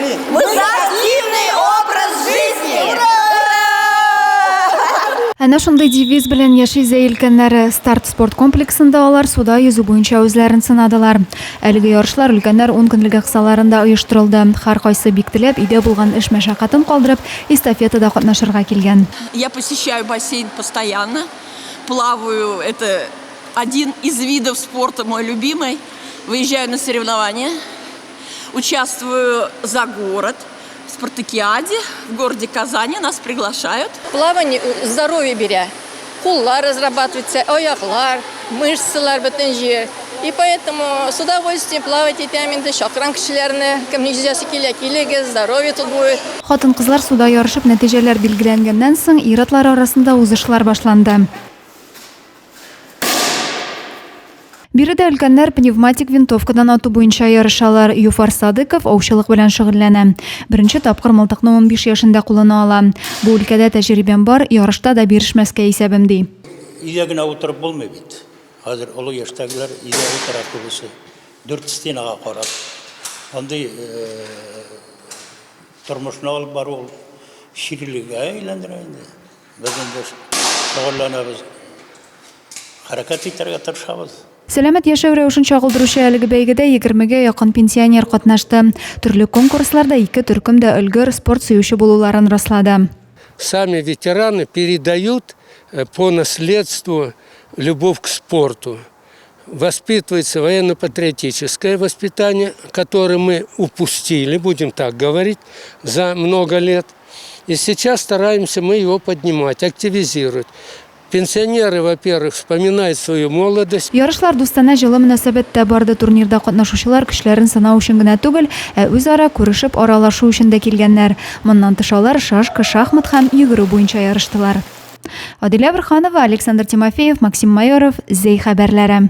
жизнь. Мы за активный образ жизни. Ура! Әнә шундый девиз белән яши зәйлкәннәр старт спорт комплексында алар суда йөзү буенча үзләрен сынадылар. Әлеге ярышлар өлкәннәр 10 көнлек аксаларында оештырылды. Һәр кайсы бик теләп, өйдә булган эш мәшәкатен калдырып, эстафетада катнашырга килгән. Я посещаю бассейн постоянно, плаваю, это один из видов спорта, мой любимый. Выезжаю на соревнования, участвую за город. В спартакиаде в городе Казани нас приглашают. Плавание здоровье беря. Куллар разрабатывается, аяклар, мышцалар бөтен жер. И поэтому с удовольствием плавать итәм шакран кешеләрне, кем нигезәсе килә, здоровье тут будет. Хатын-кызлар суда ярышып нәтиҗәләр билгеләнгәннән соң ир-атлар арасында узышлар башланды. Биредә өлкәннәр пневматик винтовкадан ату буенча ярышалар. Юфар Садыков аучылык белән шөгыльләнә. Беренче тапкыр мылтыкны 15 яшендә куллана ала. Бу өлкәдә тәҗрибәм бар, ярышта да бирешмәскә исәбем ди. Өйдә генә утырып булмый бит. Хәзер олы яшьтәгеләр өйдә утыра күбесе. 4 стенага карап. Андый тормышны алып бару ширлегә әйләндерә инде. Без инде шөгыльләнәбез. Хәрәкәт итәргә тырышабыз. Сәламәт яшәү рәвешен чагылдыручы әлеге бәйгедә 20-гә якын пенсионер катнашты. Төрле конкурсларда 2 төркем дә өлгер спорт сөюче булуларын раслады. Сами ветераны передают по наследству любовь к спорту. Воспитывается военно-патриотическое воспитание, которое мы упустили, будем так говорить, за много лет. И сейчас стараемся мы его поднимать, активизировать. Пенсионеры, во-первых, вспоминают свою молодость. Ярышлар дустана җылы мөнәсәбәттә барды. Турнирда катнашучылар көчләрен сынау өчен генә түгел, үзара күрешеп аралашу өчен дә килгәннәр. Моннан тыш алар шашка, шахмат һәм йөгерү буенча ярыштылар. Адилә Бирханова, Александр Тимофеев, Максим Майоров, Зей хәбәрләре.